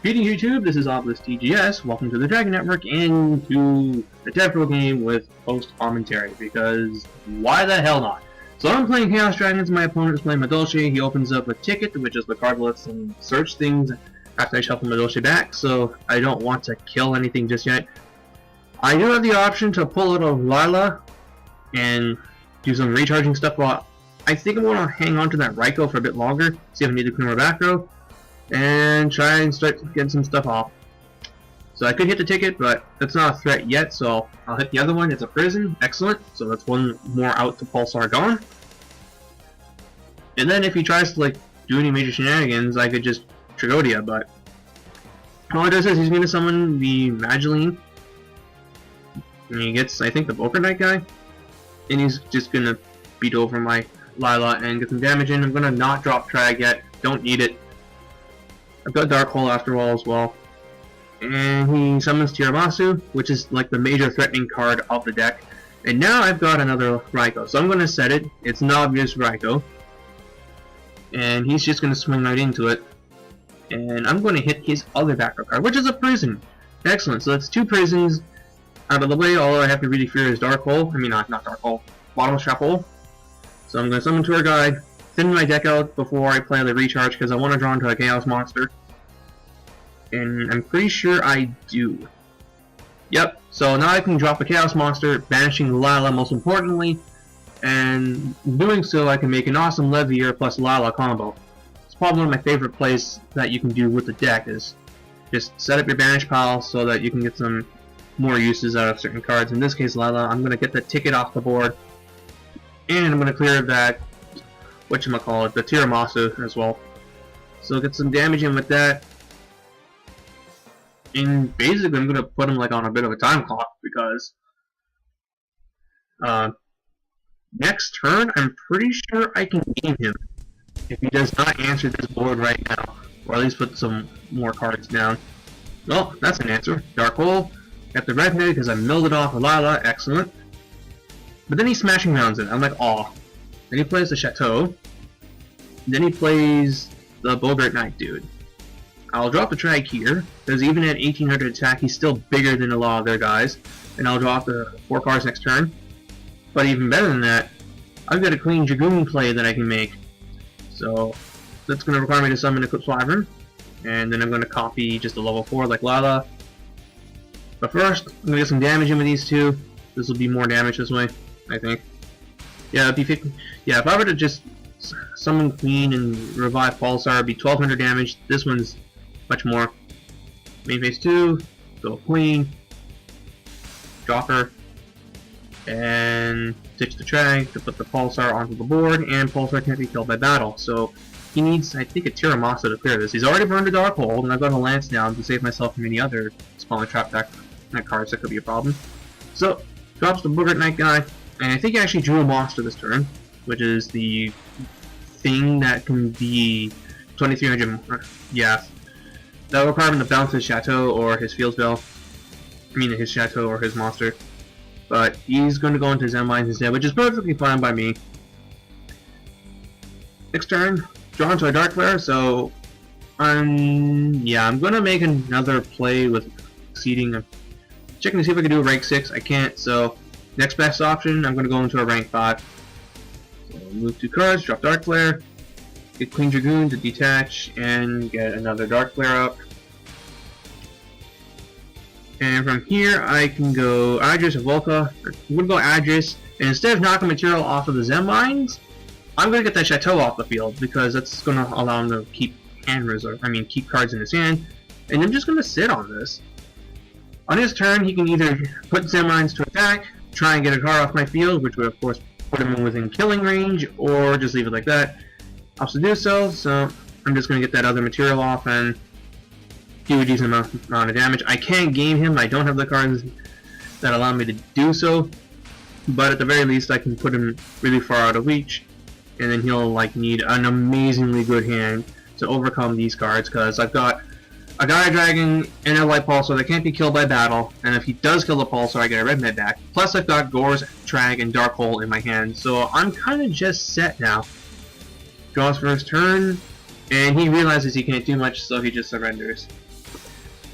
Greetings YouTube, this is Obelisk TGS, welcome to the Dragon Network and to the Deathrow game with post-commentary, because why the hell not? So I'm playing Chaos Dragons, my opponent is playing Madolche. He opens up a ticket, which is the card lets him search things after I shuffle Madolche back, so I don't want to kill anything just yet. I do have the option to pull out of Lila and do some recharging stuff, but I think I'm going to hang on to that Raikou for a bit longer, see if I need to clear my back row, and try and start getting some stuff off. So I could hit the ticket, but it's not a threat yet, so I'll hit the other one. It's a prison, excellent. So that's one more out to Pulsar gone. And then if he tries to do any major shenanigans, I could just Trigodia, but all it does is he's going to summon the Magiline, and he gets, I think, the Boker Knight guy, and he's just going to beat over my Lila and get some damage in. I'm going to not drop Trag yet, don't need it. I've got Dark Hole after all as well. And he summons Tiramasu, which is like the major threatening card of the deck. And now I've got another Raikou. So I'm going to set it. It's an obvious Raikou. And he's just going to swing right into it. And I'm going to hit his other back row card, which is a prison. Excellent. So that's two prisons out of the way. All I have to really fear is Dark Hole. I mean, not Dark Hole. Bottomless Trap Hole. So I'm going to summon Tour Guide. Thin my deck out before I play the recharge because I want to draw into a Chaos Monster. And I'm pretty sure I do. Yep, so now I can drop a Chaos Monster, banishing Lila most importantly, and doing so I can make an awesome Levier plus Lila combo. It's probably one of my favorite plays that you can do with the deck is just set up your banish pile so that you can get some more uses out of certain cards. In this case Lila, I'm going to get the ticket off the board, and I'm going to clear that whatchamacallit, the Tiramasu as well. So get some damage in with that. And basically I'm going to put him on a bit of a time clock because next turn I'm pretty sure I can game him if he does not answer this board right now. Or at least put some more cards down. Well, that's an answer. Dark Hole. Got the Red Knight because I milled it off of Lila. Excellent. But then he smashing rounds it. I'm like, aw. Then he plays the Chateau. Then he plays the Bogart Knight dude. I'll drop the Trag here, because even at 1800 attack, he's still bigger than a lot of their guys. And I'll drop the 4 cards next turn. But even better than that, I've got a Queen Dragoon play that I can make. So that's going to require me to summon Eclipse Wyvern. And then I'm going to copy just a level 4 like Lila. But first, I'm going to get some damage in with these two. This will be more damage this way, I think. Yeah, it'd be 50. Yeah, if I were to just summon Queen and revive Pulsar, it'd be 1200 damage. This one's much more. Main phase 2, go Queen, drop her, and ditch the Trag to put the Pulsar onto the board, and Pulsar can't be killed by battle. So he needs, I think, a Tiramasu to clear this. He's already burned a Dark Hole, and I've got a Lance down to save myself from any other spawning trap deck cards that could be a problem. So, drops the Boogert Knight guy. And I think he actually drew a monster this turn, which is the thing that can be 2300. Yeah, that will require him to bounce his Chateau or his Field Spell. I mean, his Chateau or his monster. But he's going to go into Zenmines instead, which is perfectly fine by me. Next turn, draw into a Dark Flare, so yeah, I'm going to make another play with exceeding. Checking to see if I can do a rank 6. I can't, so. Next best option, I'm going to go into a rank 5. So move 2 cards, drop Dark Flare, get Queen Dragoon to detach, and get another Dark Flare up. And from here, I can go Adris or Volca. I'm going to go Adris, and instead of knocking material off of the Zenmines, I'm going to get that Chateau off the field, because that's going to allow him to keep keep cards in his hand, and I'm just going to sit on this. On his turn, he can either put Zenmines to attack, try and get a card off my field, which would of course put him within killing range, or just leave it like that. I'll also do so I'm just going to get that other material off and do a decent amount of damage. I can't game him, I don't have the cards that allow me to do so, but at the very least I can put him really far out of reach, and then he'll need an amazingly good hand to overcome these cards, because I've got a Gaia Dragon and a White Pulsar that can't be killed by battle, and if he does kill the Pulsar, I get a Red Knight back. Plus, I've got Gore's Trag and Dark Hole in my hand, so I'm kind of just set now. Draws for his turn, and he realizes he can't do much, so he just surrenders.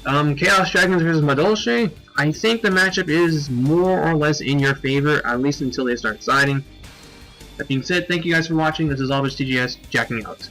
Chaos Dragons versus Madolche. I think the matchup is more or less in your favor, at least until they start siding. That being said, thank you guys for watching. This is Always TGS, jacking out.